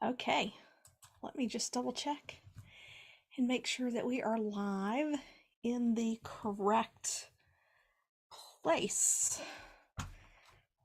Okay, let me just double check and make sure that we are live in the correct place.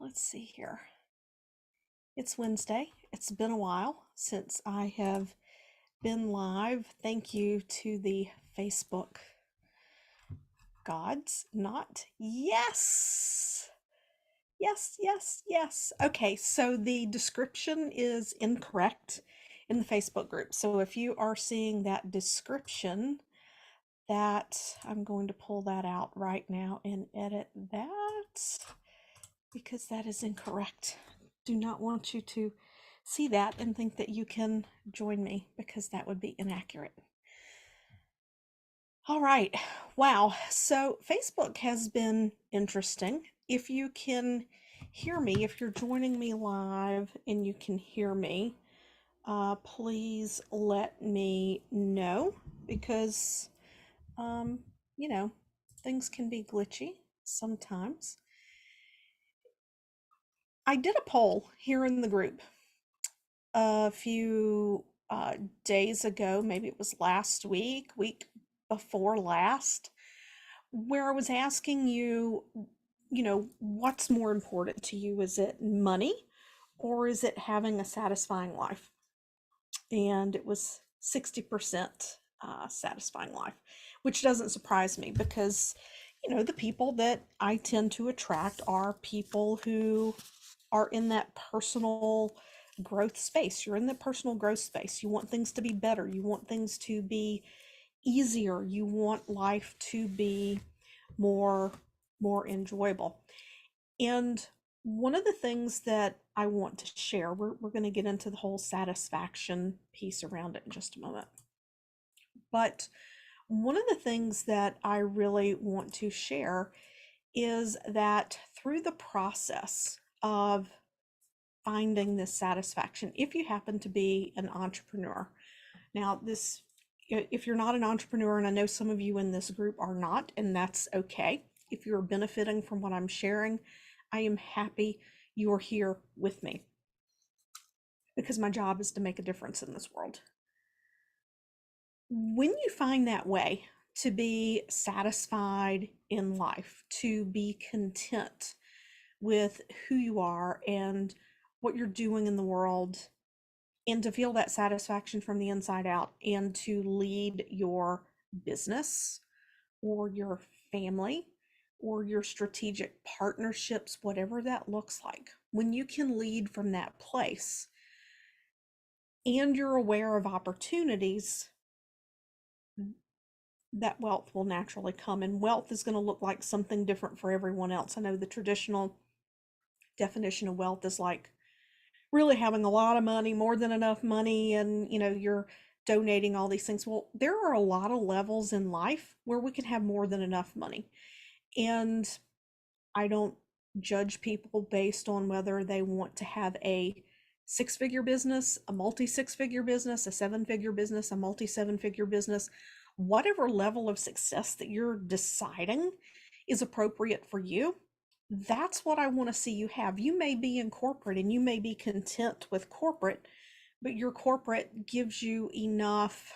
Let's see here. It's Wednesday. It's been a while since I have been live. Thank you to the Facebook gods. Not yes. Yes. Okay, so the description is incorrect in the Facebook group. So if you are seeing that description, that I'm going to pull that out right now and edit that because that is incorrect. Do not want you to see that and think that you can join me because that would be inaccurate. All right. Wow. So Facebook has been interesting. If you can hear me, if you're joining me live and you can hear me, please let me know because, um, you know, things can be glitchy sometimes. I did a poll here in the group a few days ago, maybe it was last week before last, where I was asking you, what's more important to you? Is it money or is it having a satisfying life? And it was 60% satisfying life, which doesn't surprise me because, the people that I tend to attract are people who are in that personal growth space. You're in the personal growth space. You want things to be better. You want things to be easier. You want life to be more more enjoyable. And one of the things that I want to share, we're going to get into the whole satisfaction piece around it in just a moment. But one of the things that I really want to share is that through the process of finding this satisfaction, if you happen to be an entrepreneur, now this, if you're not an entrepreneur, and I know some of you in this group are not, and that's okay. If you're benefiting from what I'm sharing, I am happy you're here with me because my job is to make a difference in this world. When you find that way to be satisfied in life, to be content with who you are and what you're doing in the world, and to feel that satisfaction from the inside out, and to lead your business or your family or your strategic partnerships, whatever that looks like, when you can lead from that place and you're aware of opportunities, that wealth will naturally come. And wealth is going to look like something different for everyone else. I know the traditional definition of wealth is like really having a lot of money, more than enough money, and you're donating all these things. Well, there are a lot of levels in life where we can have more than enough money. And I don't judge people based on whether they want to have a six-figure business, a multi-six-figure business, a seven-figure business, a multi-seven-figure business. Whatever level of success that you're deciding is appropriate for you, that's what I want to see you have. You may be in corporate and you may be content with corporate, but your corporate gives you enough,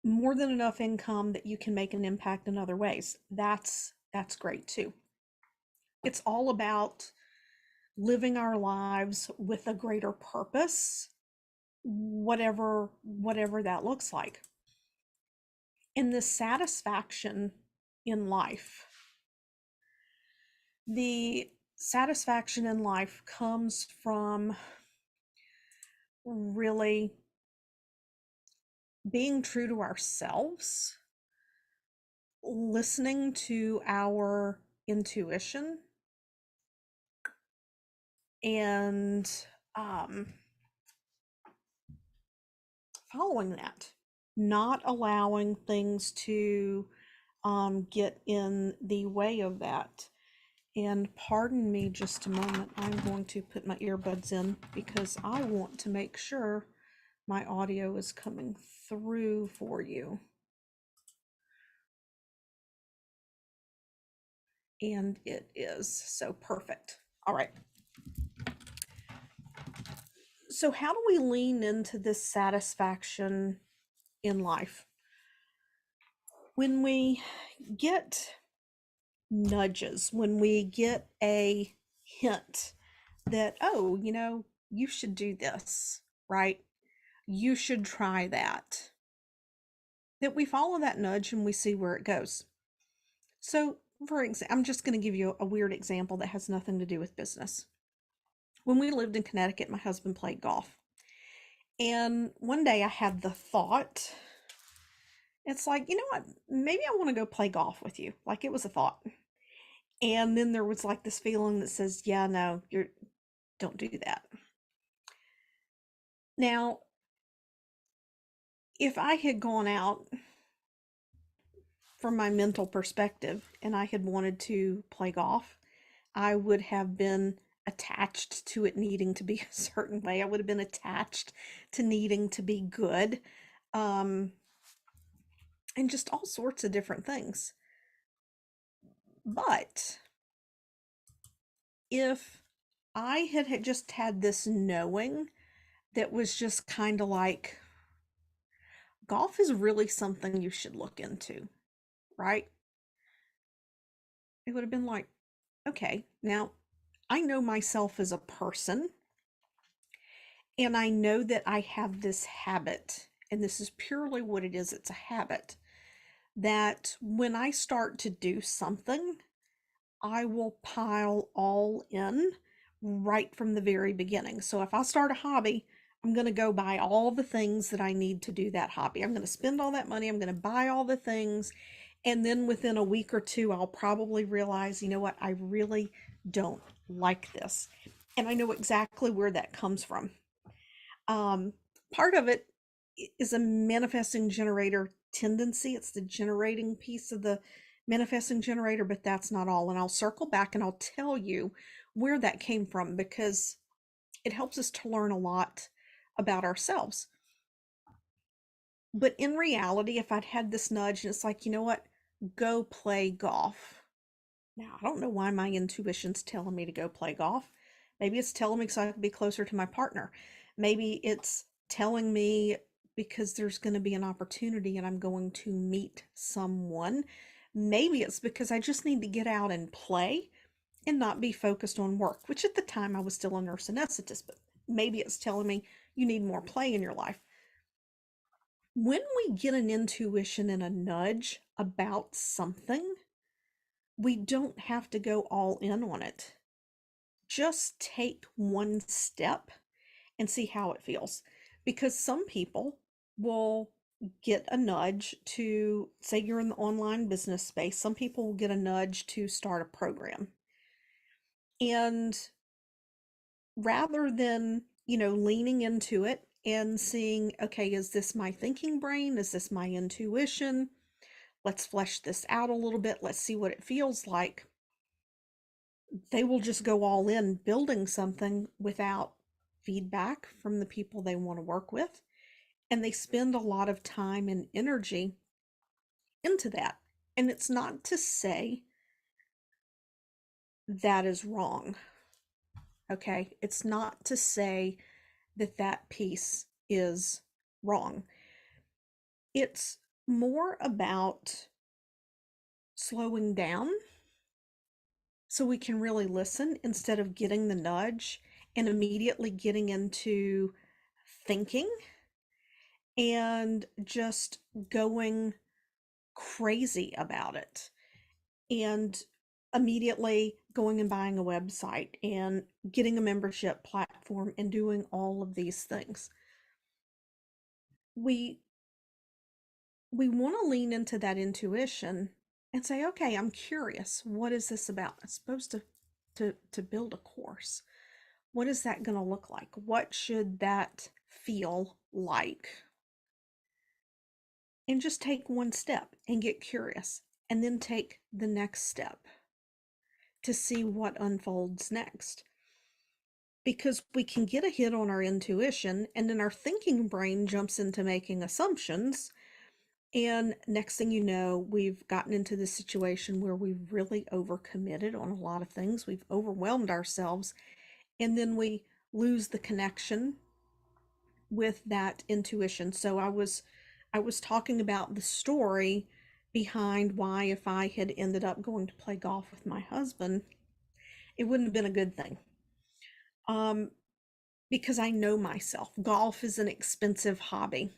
more than enough income that you can make an impact in other ways. That's great too. It's all about living our lives with a greater purpose, whatever that looks like. And the satisfaction in life, the satisfaction in life comes from really being true to ourselves, listening to our intuition, and following that, not allowing things to get in the way of that. And pardon me just a moment, I'm going to put my earbuds in because I want to make sure my audio is coming through for you. And it is, so perfect. All right. So how do we lean into this satisfaction in life? When we get nudges, when we get a hint that, oh, you should do this, right? You should try that. That we follow that nudge and we see where it goes. So, for example, I'm just going to give you a weird example that has nothing to do with business. When we lived in Connecticut, my husband played golf. And one day I had the thought, it's like, you know what? Maybe I want to go play golf with you. Like it was a thought. And then there was like this feeling that says, yeah, no, don't do that. Now, if I had gone out from my mental perspective and I had wanted to play golf, I would have been attached to it needing to be a certain way. I would have been attached to needing to be good, and just all sorts of different things. But if I had just had this knowing that was just kind of like, golf is really something you should look into, right? It would have been like, okay, now I know myself as a person, and I know that I have this habit, and this is purely what it is, it's a habit, that when I start to do something, I will pile all in right from the very beginning. So if I start a hobby, I'm going to go buy all the things that I need to do that hobby. I'm going to spend all that money. I'm going to buy all the things. And then within a week or two, I'll probably realize, you know what? I really don't like this. And I know exactly where that comes from. Part of it is a manifesting generator tendency. It's the generating piece of the manifesting generator, but that's not all. And I'll circle back and I'll tell you where that came from, because it helps us to learn a lot about ourselves. But in reality, if I'd had this nudge and it's like, you know what, go play golf. Now, I don't know why my intuition's telling me to go play golf. Maybe it's telling me so I can be closer to my partner. Maybe it's telling me because there's going to be an opportunity and I'm going to meet someone. Maybe it's because I just need to get out and play and not be focused on work, which at the time I was still a nurse anesthetist, but maybe it's telling me you need more play in your life. When we get an intuition and a nudge about something, we don't have to go all in on it. Just take one step and see how it feels. Because some people will get a nudge to, say you're in the online business space, some people will get a nudge to start a program. And rather than, leaning into it and seeing, okay, is this my thinking brain? Is this my intuition? Let's flesh this out a little bit. Let's see what it feels like. They will just go all in building something without feedback from the people they want to work with. And they spend a lot of time and energy into that. And it's not to say that is wrong. Okay. It's not to say that that piece is wrong. It's more about slowing down so we can really listen instead of getting the nudge and immediately getting into thinking and just going crazy about it, and immediately going and buying a website and getting a membership platform and doing all of these things. We want to lean into that intuition and say, okay, I'm curious. What is this about? I'm supposed to build a course. What is that going to look like? What should that feel like? And just take one step and get curious, and then take the next step to see what unfolds next. Because we can get a hit on our intuition, and then our thinking brain jumps into making assumptions. And next thing you know, we've gotten into this situation where we've really overcommitted on a lot of things. We've overwhelmed ourselves, and then we lose the connection with that intuition. So I was talking about the story behind why if I had ended up going to play golf with my husband, it wouldn't have been a good thing. Um, because I know myself. Golf is an expensive hobby.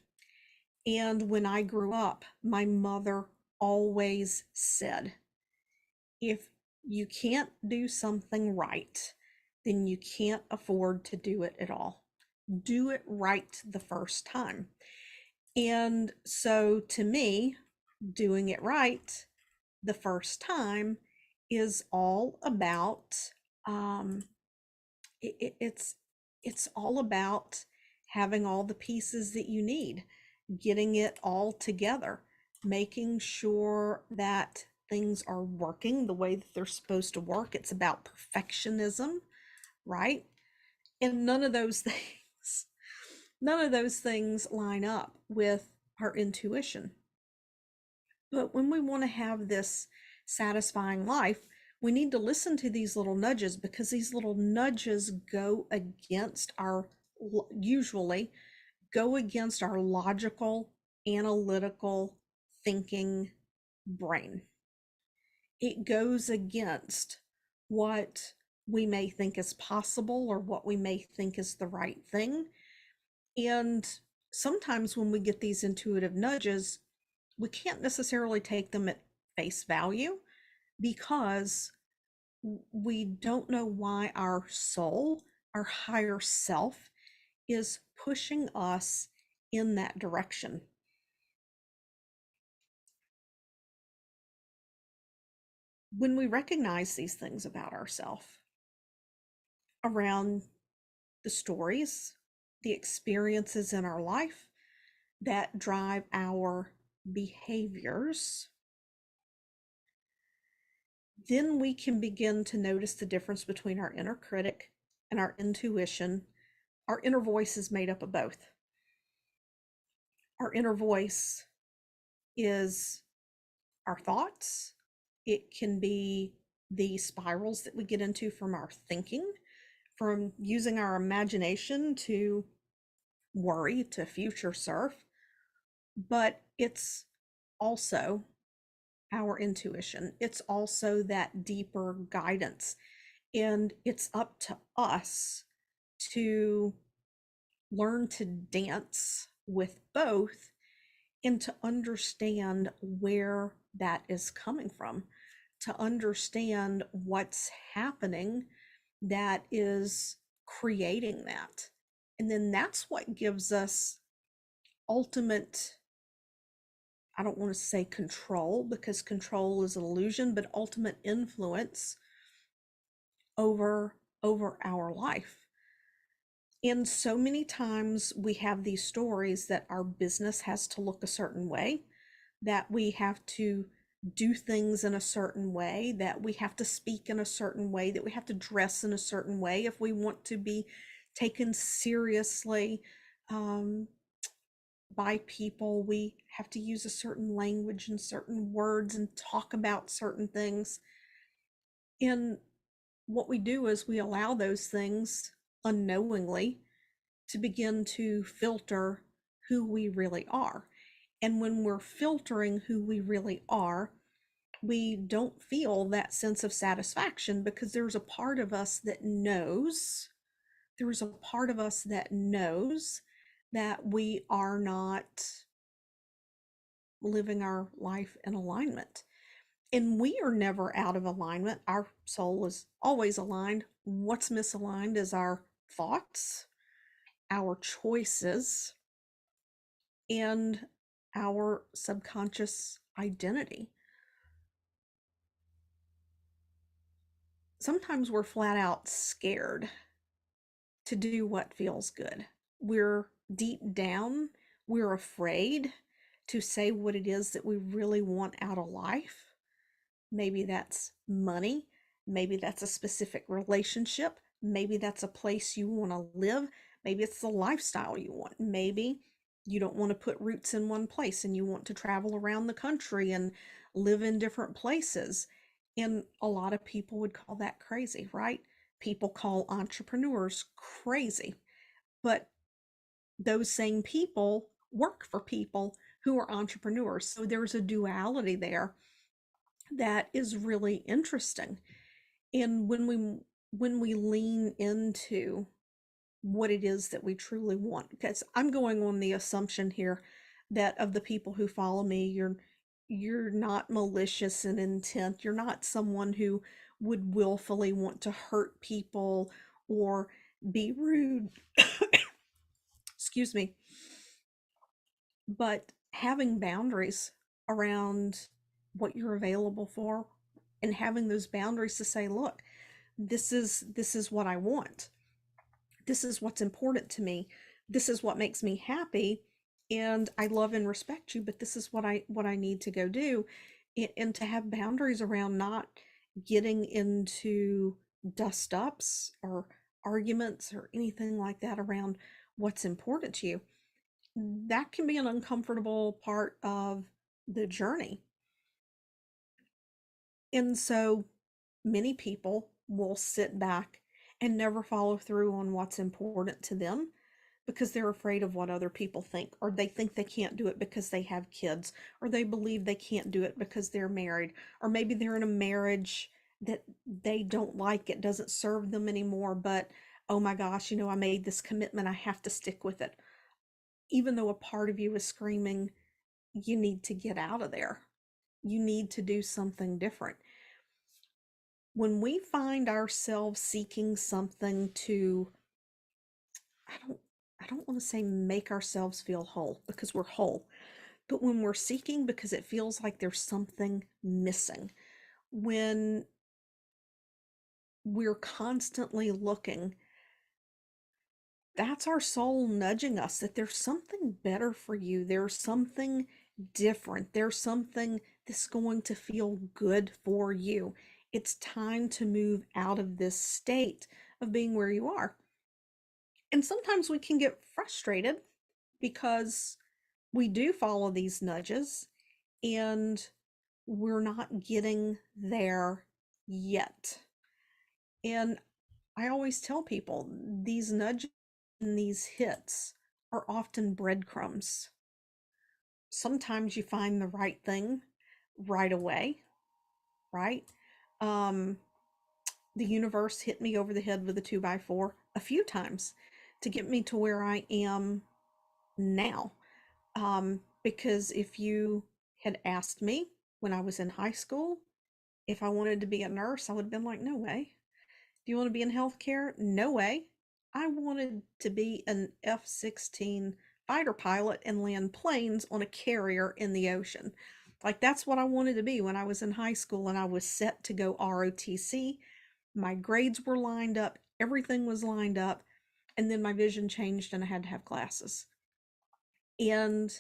And when I grew up, my mother always said, if you can't do something right, then you can't afford to do it at all. Do it right the first time. And so to me, doing it right the first time is all about um, it's all about having all the pieces that you need, getting it all together, making sure that things are working the way that they're supposed to work. It's about perfectionism, right? And none of those things line up with our intuition. But when we want to have this satisfying life, we need to listen to these little nudges, because these little nudges go against our, usually go against our logical, analytical thinking brain. It goes against what we may think is possible or what we may think is the right thing. And sometimes when we get these intuitive nudges, we can't necessarily take them at face value, because we don't know why our soul, our higher self, is pushing us in that direction. When we recognize these things about ourselves around the stories, the experiences in our life that drive our behaviors, then we can begin to notice the difference between our inner critic and our intuition. Our inner voice is made up of both. Our inner voice is our thoughts. It can be the spirals that we get into from our thinking, from using our imagination to worry, to future surf, but it's also our intuition. It's also that deeper guidance. And it's up to us to learn to dance with both and to understand where that is coming from, to understand what's happening that is creating that. And then that's what gives us ultimate, I don't want to say control, because control is an illusion, but ultimate influence over our life. And so many times we have these stories that our business has to look a certain way, that we have to do things in a certain way, that we have to speak in a certain way, that we have to dress in a certain way if we want to be taken seriously um, by people. We have to use a certain language and certain words and talk about certain things. And what we do is we allow those things unknowingly to begin to filter who we really are. And when we're filtering who we really are, we don't feel that sense of satisfaction, because there's a part of us that knows, there's a part of us that knows that we are not living our life in alignment. And we are never out of alignment. Our soul is always aligned. What's misaligned is our thoughts, our choices, and our subconscious identity. Sometimes we're flat out scared to do what feels good. We're deep down, we're afraid to say what it is that we really want out of life. Maybe that's money. Maybe that's a specific relationship. Maybe that's a place you want to live. Maybe it's the lifestyle you want. Maybe you don't want to put roots in one place and you want to travel around the country and live in different places. And a lot of people would call that crazy, right? People call entrepreneurs crazy. But those same people work for people who are entrepreneurs. So there's a duality there that is really interesting. And when we lean into what it is that we truly want, because I'm going on the assumption here that of the people who follow me, you're not malicious in intent. You're not someone who would willfully want to hurt people or be rude. Excuse me. But having boundaries around what you're available for, and having those boundaries to say, look, this is what I want. This is what's important to me. This is what makes me happy, and I love and respect you, but this is what I need to go do. And to have boundaries around not getting into dust ups or arguments or anything like that around what's important to you, that can be an uncomfortable part of the journey. And so many people will sit back and never follow through on what's important to them because they're afraid of what other people think, or they think they can't do it because they have kids, or they believe they can't do it because they're married, or maybe they're in a marriage that they don't like, it doesn't serve them anymore, but oh my gosh, I made this commitment, I have to stick with it. Even though a part of you is screaming, you need to get out of there. You need to do something different. When we find ourselves seeking something to, I don't I don't want to say make ourselves feel whole, because we're whole, but when we're seeking because it feels like there's something missing, when we're constantly looking, that's our soul nudging us that there's something better for you. There's something different. There's something that's going to feel good for you. It's time to move out of this state of being where you are. And sometimes we can get frustrated because we do follow these nudges and we're not getting there yet. And I always tell people these nudges and these hits are often breadcrumbs. Sometimes you find the right thing right away, right? Um, the universe hit me over the head with a 2x4 a few times to get me to where I am now. Because if you had asked me when I was in high school if I wanted to be a nurse, I would have been like, no way. Do you want to be in healthcare? No way. I wanted to be an F-16 fighter pilot and land planes on a carrier in the ocean. Like, that's what I wanted to be when I was in high school, and I was set to go ROTC. My grades were lined up, everything was lined up, and then my vision changed and I had to have glasses. And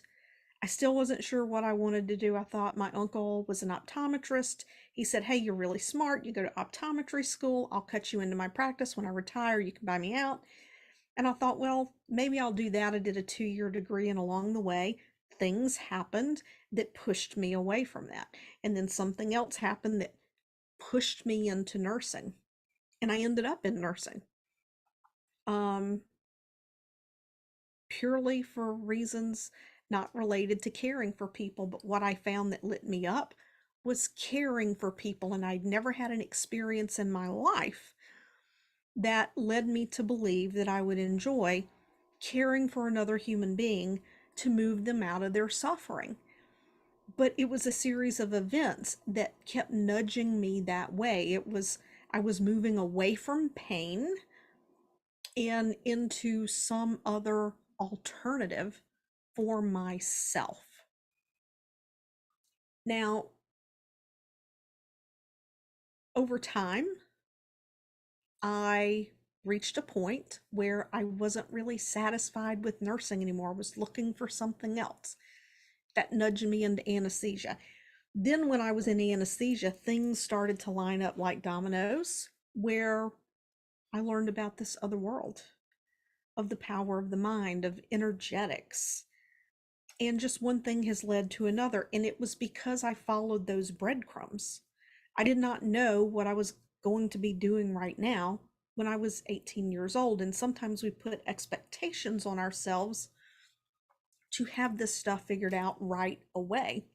I still wasn't sure what I wanted to do. I thought my uncle was an optometrist. He said, hey, you're really smart. You go to optometry school. I'll cut you into my practice. When I retire, you can buy me out. And I thought, well, maybe I'll do that. I did a 2-year degree, and along the way, things happened that pushed me away from that. And then something else happened that pushed me into nursing. And I ended up in nursing. Um, Purely for reasons not related to caring for people, but what I found that lit me up was caring for people, and I'd never had an experience in my life that led me to believe that I would enjoy caring for another human being to move them out of their suffering. But it was a series of events that kept nudging me that way. I was moving away from pain and into some other alternative for myself. Now, over time, I reached a point where I wasn't really satisfied with nursing anymore. I was looking for something else that nudged me into anesthesia. Then, when I was in anesthesia, things started to line up like dominoes, where I learned about this other world of the power of the mind, of energetics. And just one thing has led to another. And it was because I followed those breadcrumbs. I did not know what I was going to be doing right now when I was 18 years old. And sometimes we put expectations on ourselves to have this stuff figured out right away.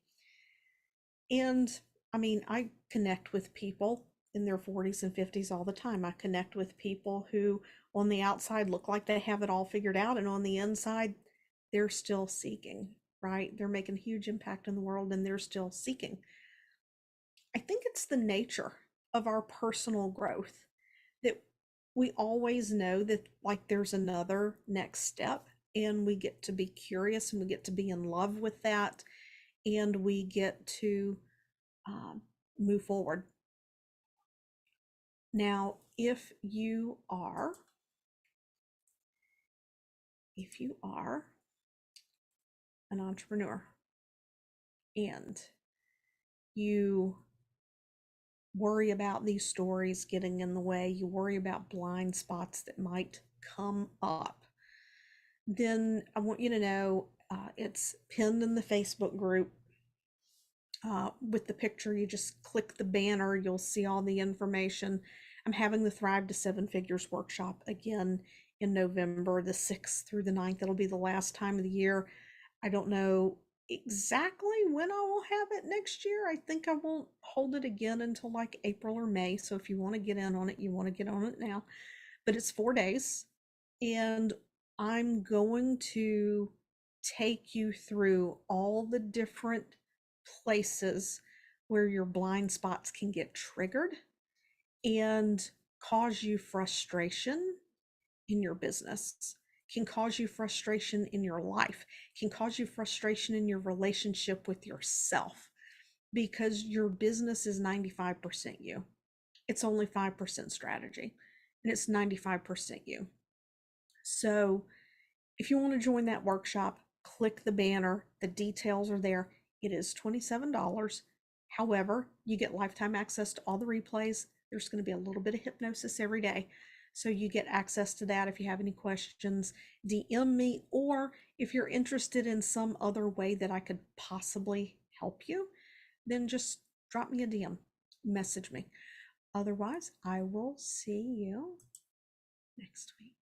And I mean, I connect with people in their 40s and 50s all the time. I connect with people who, on the outside, look like they have it all figured out, and on the inside, they're still seeking, right? They're making a huge impact in the world and they're still seeking. I think it's the nature of our personal growth that we always know that, like, there's another next step, and we get to be curious and we get to be in love with that, and we get to um, move forward. Now, if you are an entrepreneur and you worry about these stories getting in the way, you worry about blind spots that might come up, then I want you to know it's pinned in the Facebook group. With the picture, you just click the banner, you'll see all the information. I'm having the Thrive to Seven Figures workshop again in November the 6th through the 9th. It'll be the last time of the year. I don't know exactly when I will have it next year. I think I won't hold it again until like April or May. So if you want to get in on it, you want to get on it now. But it's 4 days, and I'm going to take you through all the different places where your blind spots can get triggered and cause you frustration in your business, can cause you frustration in your life, can cause you frustration in your relationship with yourself, because your business is 95% you. It's only 5% strategy, and it's 95% you. So if you want to join that workshop, click the banner. The details are there. It is $27. However, you get lifetime access to all the replays. There's going to be a little bit of hypnosis every day. So you get access to that. If you have any questions, DM me, or if you're interested in some other way that I could possibly help you, then just drop me a DM, message me. Otherwise, I will see you next week.